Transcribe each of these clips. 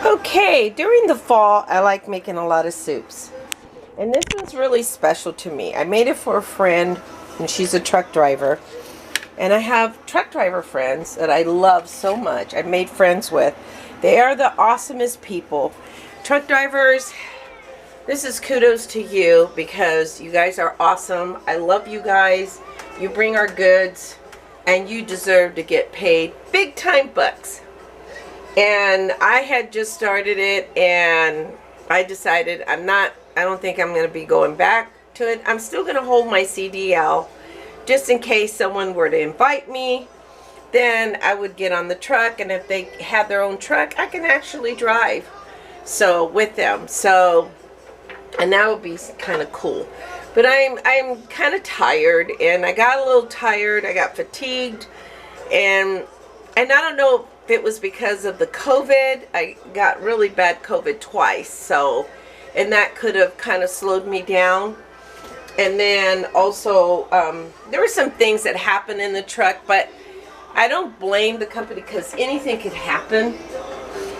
Okay, during the fall, I like making a lot of soups. And this one's really special to me. I made it for a friend, and she's a truck driver. And I have truck driver friends that I love so much. I've made friends with. They are the awesomest people. Truck drivers, this is kudos to you because you guys are awesome. I love you guys. You bring our goods, and you deserve to get paid big time bucks. And I had just started it, and I decided I don't think I'm going to be going back to it. I'm still going to hold my CDL just in case someone were to invite me. Then I would get on the truck, and if they have their own truck, I can actually drive with them. And that would be kind of cool. But I'm kind of tired, and I got a little tired. I got fatigued, and I don't know if it was because of the COVID. I got really bad COVID twice, and that could have kind of slowed me down. And then also there were some things that happened in the truck, but I don't blame the company because anything could happen.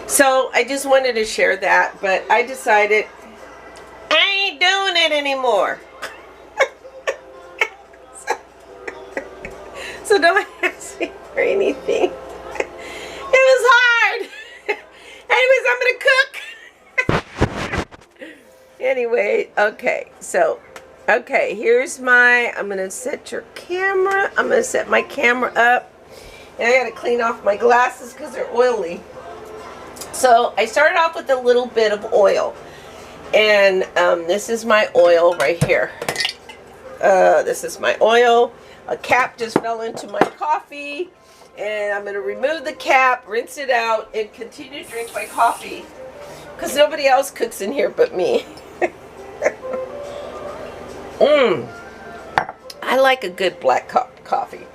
So I just wanted to share that, but I decided I ain't doing it anymore. So don't ask me for anything. It was hard. Anyways, I'm gonna cook. Anyway, okay, here's I'm gonna set your camera. I'm gonna set my camera up. And I gotta clean off my glasses because they're oily. So I started off with a little bit of oil. And this is my oil right here. This is my oil. A cap just fell into my coffee. And I'm going to remove the cap, rinse it out, and continue to drink my coffee. Because nobody else cooks in here but me. I like a good black coffee.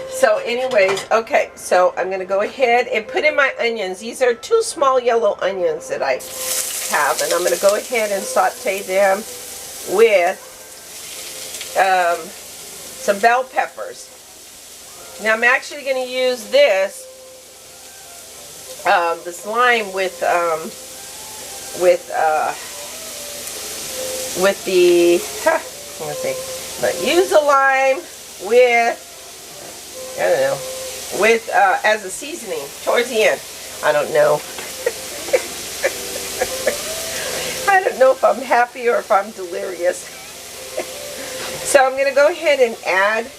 So anyways, okay. So I'm going to go ahead and put in my onions. These are 2 small yellow onions that I have. And I'm going to go ahead and saute them with some bell peppers. Now I'm actually going to use this lime with the let's see. But use the lime with as a seasoning towards the end. I don't know. I don't know if I'm happy or if I'm delirious. So I'm going to go ahead and add.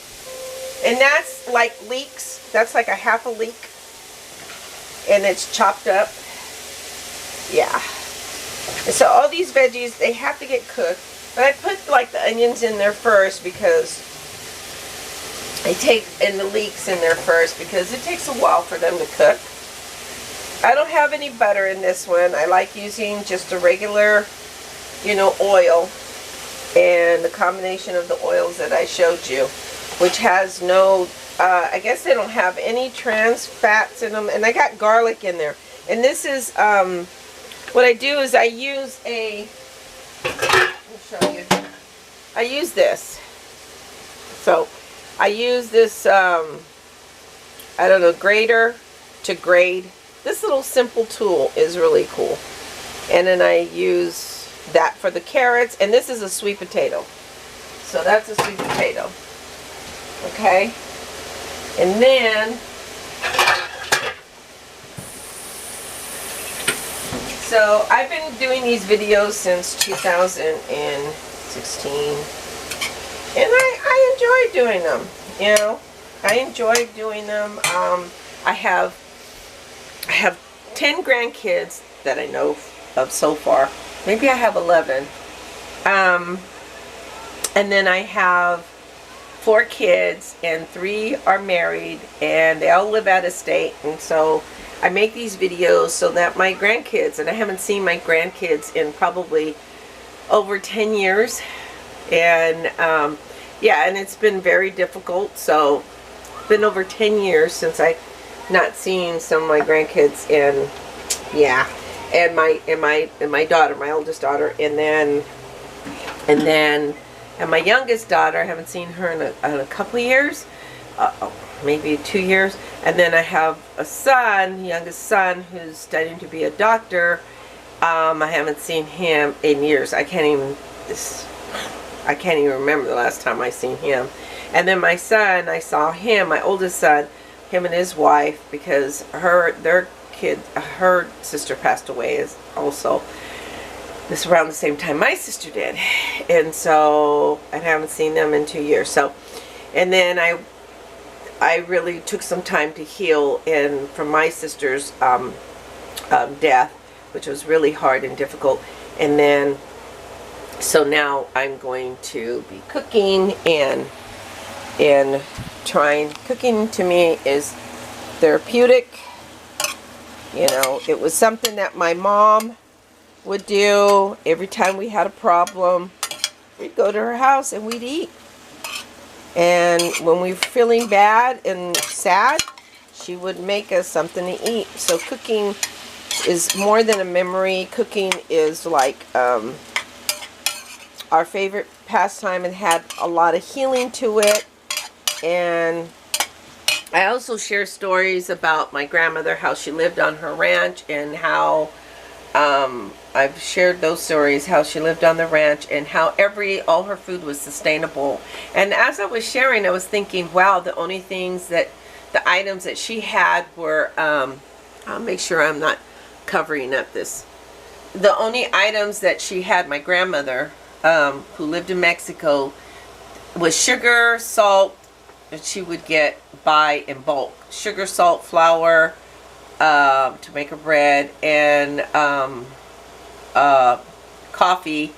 And that's like leeks. That's like a half a leek. And it's chopped up. Yeah. And so all these veggies, they have to get cooked. But I put like the onions in there first because the leeks in there first because it takes a while for them to cook. I don't have any butter in this one. I like using just a regular, oil. And the combination of the oils that I showed you, which has no, I guess they don't have any trans fats in them. And I got garlic in there. And this is, what I do is I use let me show you. I use this. So, I use this, grater to grate. This little simple tool is really cool. And then I use that for the carrots. And this is a sweet potato. So that's a sweet potato. Okay, and then so I've been doing these videos since 2016, and I enjoy doing them. I enjoy doing them. I have 10 grandkids that I know of so far. Maybe I have 11. And then I have 4 kids, and 3 are married, and they all live out of state. And so I make these videos so that my grandkids, and I haven't seen my grandkids in probably over 10 years. And yeah, and it's been very difficult. So it's been over 10 years since I've not seen some of my grandkids. And yeah, and my daughter, my oldest daughter, and my youngest daughter, I haven't seen her in a couple of years. Uh-oh. maybe 2 years. And then I have a son, youngest son, who's studying to be a doctor. I haven't seen him in years. I can't even remember the last time I seen him. And then my son, I saw him, my oldest son, him and his wife, because her sister passed away also. This around the same time my sister did. And so I haven't seen them in 2 years. So, and then I really took some time to heal from my sister's death, which was really hard and difficult. And then, so now I'm going to be cooking and trying. Cooking to me is therapeutic. You know, it was something that my mom would do every time we had a problem. We'd go to her house and we'd eat. And when we were feeling bad and sad, she would make us something to eat. So cooking is more than a memory. Cooking is like our favorite pastime, and had a lot of healing to it. And I also share stories about my grandmother, how she lived on her ranch, and how I've shared those stories, how she lived on the ranch, and how all her food was sustainable. And as I was sharing, I was thinking, wow, the items that she had were, I'll make sure I'm not covering up this. The only items that she had, my grandmother, who lived in Mexico, was sugar, salt, that she would buy in bulk. Sugar, salt, flour, to make her bread, and coffee,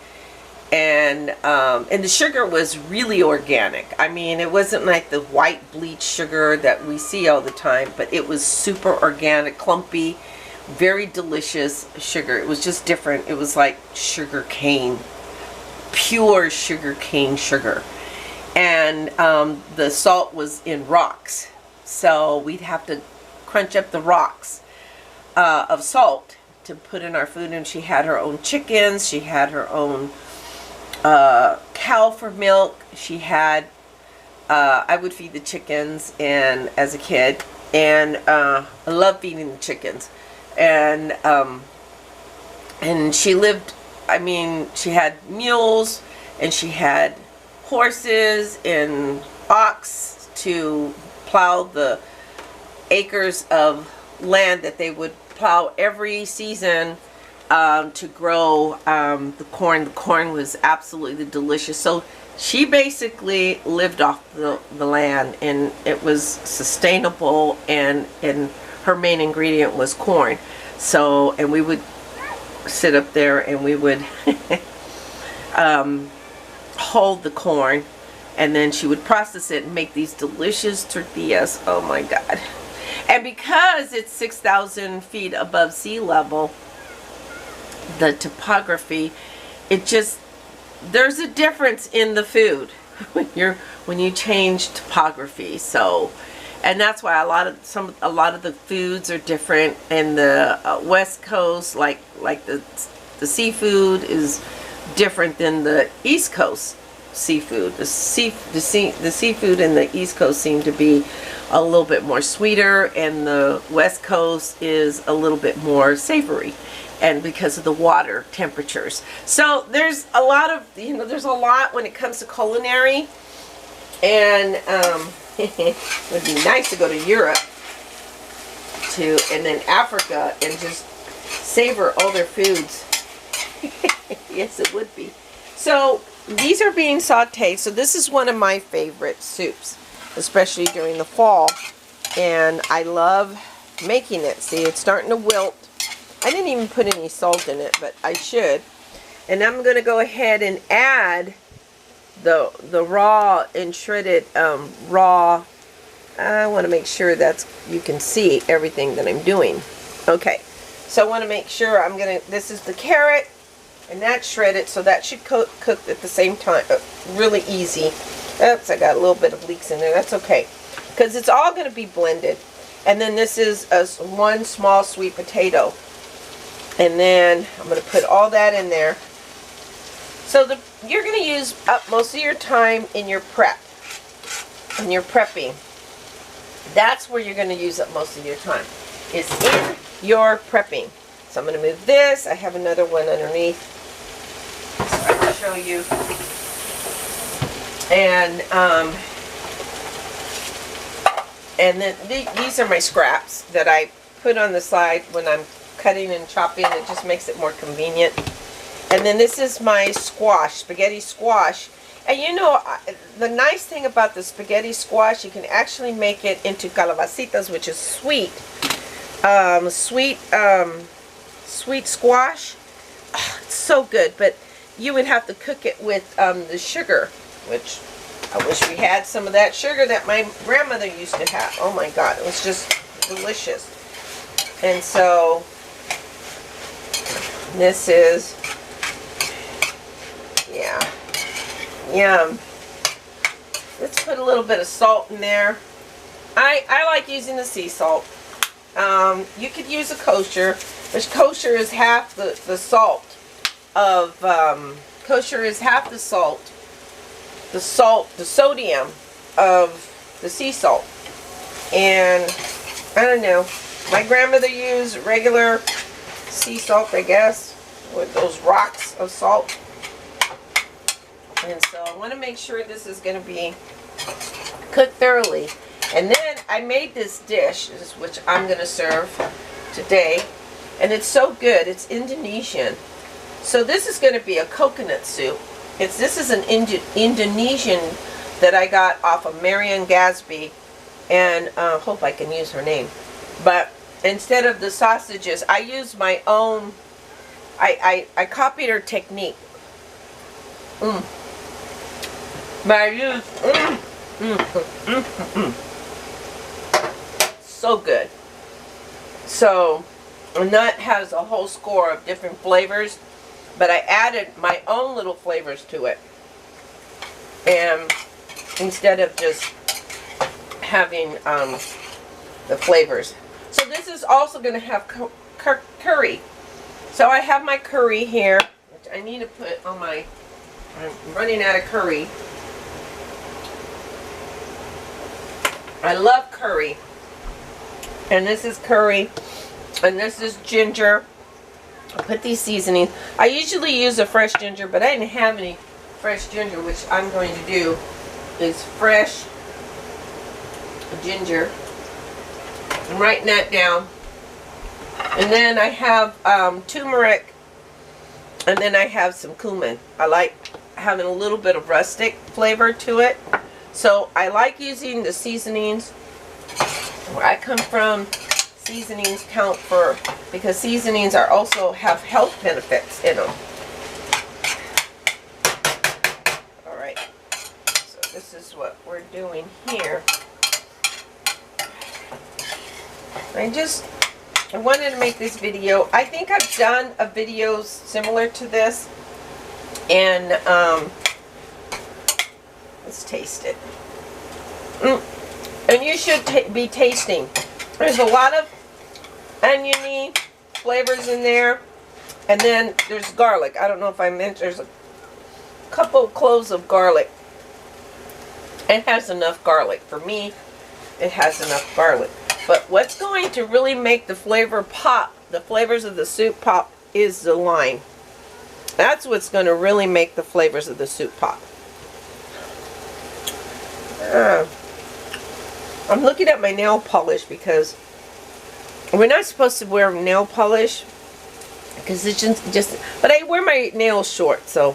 and the sugar was really organic. I mean, it wasn't like the white bleach sugar that we see all the time, but it was super organic, clumpy, very delicious sugar. It was just different. It was like sugar cane, pure sugar cane sugar. And the salt was in rocks, so we'd have to crunch up the rocks of salt to put in our food. And she had her own chickens, she had her own cow for milk. She had I would feed the chickens, and as a kid, and I love feeding the chickens. And she lived, I mean, she had mules, and she had horses and ox to plow the acres of land that they would plow every season to grow the corn. The corn was absolutely delicious. So she basically lived off the land, and it was sustainable, and her main ingredient was corn. So, and we would sit up there and we would hold the corn, and then she would process it and make these delicious tortillas. Oh my God. And because it's 6,000 feet above sea level, the topography, there's a difference in the food when you change topography. So, and that's why a lot of the foods are different in the West Coast. Like the seafood is different than the East Coast seafood. The seafood in the East Coast seem to be a little bit more sweeter, and the West Coast is a little bit more savory, and because of the water temperatures. So there's a lot of, there's a lot when it comes to culinary, and it would be nice to go to Europe and then Africa and just savor all their foods. Yes, it would be. So these are being sauteed. So this is one of my favorite soups, especially during the fall, and I love making it. See, it's starting to wilt. I didn't even put any salt in it, but I should. And I'm going to go ahead and add the raw and shredded raw. I want to make sure you can see everything that I'm doing. Okay, so I want to make sure this is the carrot, and that's shredded, so that should cook at the same time. Really easy. Oops, I got a little bit of leeks in there. That's okay, because it's all going to be blended. And then this is one small sweet potato. And then I'm going to put all that in there. So you're going to use up most of your time in your prep, in your prepping. That's where you're going to use up most of your time, is in your prepping. So I'm going to move this. I have another one underneath, so I can show you. And then these are my scraps that I put on the side when I'm cutting and chopping. It just makes it more convenient. And then this is my squash, spaghetti squash. And you know, the nice thing about the spaghetti squash, you can actually make it into calabacitas, which is sweet. Sweet squash. Oh, it's so good, but you would have to cook it with the sugar, which I wish we had some of that sugar that my grandmother used to have. Oh my God, it was just delicious. And so this is, yeah, yum. Let's put a little bit of salt in there. I like using the sea salt. You could use a kosher, which kosher is half the salt of, kosher is half the sodium of the sea salt. And I don't know, my grandmother used regular sea salt, I guess, with those rocks of salt. And so I want to make sure this is going to be cooked thoroughly. And then I made this dish, which I'm going to serve today. And it's so good. It's Indonesian. So this is going to be a coconut soup. This is an Indonesian that I got off of Marian Gatsby. And hope I can use her name. But instead of the sausages, I used my own, I copied her technique. But I used, so good. So, and that has a whole score of different flavors, but I added my own little flavors to it. And instead of just having the flavors. So this is also going to have curry. So I have my curry here, which I need to put on my, I'm running out of curry. I love curry. And this is curry. And this is ginger. I put these seasonings. I usually use a fresh ginger, but I didn't have any fresh ginger, which I'm going to do is fresh ginger. I'm writing that down. And then I have turmeric. And then I have some cumin. I like having a little bit of rustic flavor to it. So I like using the seasonings. Where I come from, seasonings count for, because seasonings are also have health benefits in them. Alright, so this is what we're doing here. I wanted to make this video. I think I've done a video similar to this. And let's taste it. And you should be tasting. There's a lot of oniony flavors in there. And then there's garlic. I don't know if I mentioned, there's a couple cloves of garlic. It has enough garlic. For me, it has enough garlic. But what's going to really make the flavor pop, the flavors of the soup pop, is the lime. That's what's going to really make the flavors of the soup pop. I'm looking at my nail polish because we're not supposed to wear nail polish because it's just but I wear my nails short, so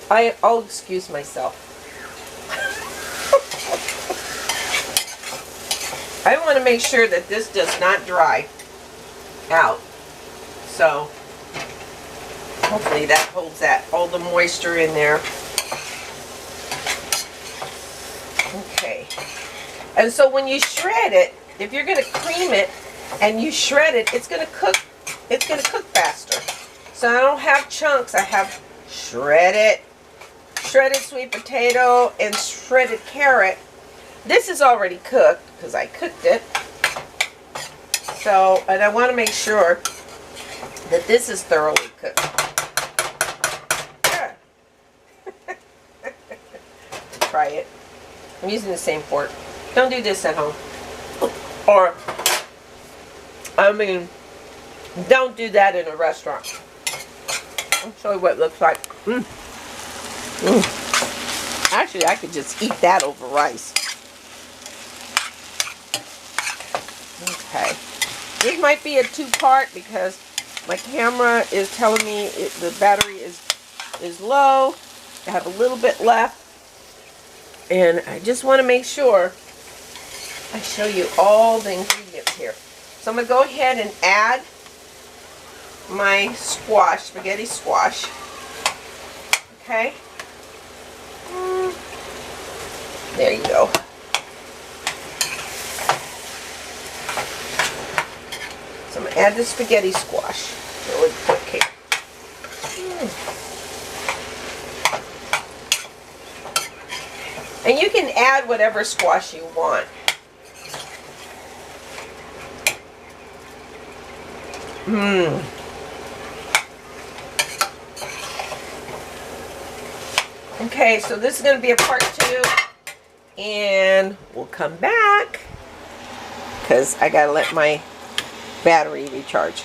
I'll excuse myself. I want to make sure that this does not dry out. So hopefully that holds all the moisture in there. Okay. And so when you shred it, if you're going to cream it and you shred it, it's going to cook faster. So I don't have chunks. I have shredded sweet potato and shredded carrot. This is already cooked because I cooked it. So, and I want to make sure that this is thoroughly cooked. Try it. I'm using the same fork. Don't do this at home. Or, I mean, don't do that in a restaurant. I'll show you what it looks like. Actually, I could just eat that over rice. Okay. This might be a two-part because my camera is telling me the battery is low. I have a little bit left. And I just want to make sure I show you all the ingredients here. So I'm going to go ahead and add my squash, spaghetti squash. Okay. There you go. So I'm going to add the spaghetti squash really quick here. And you can add whatever squash you want. Okay, so this is going to be a part 2. And we'll come back because I got to let my battery recharge.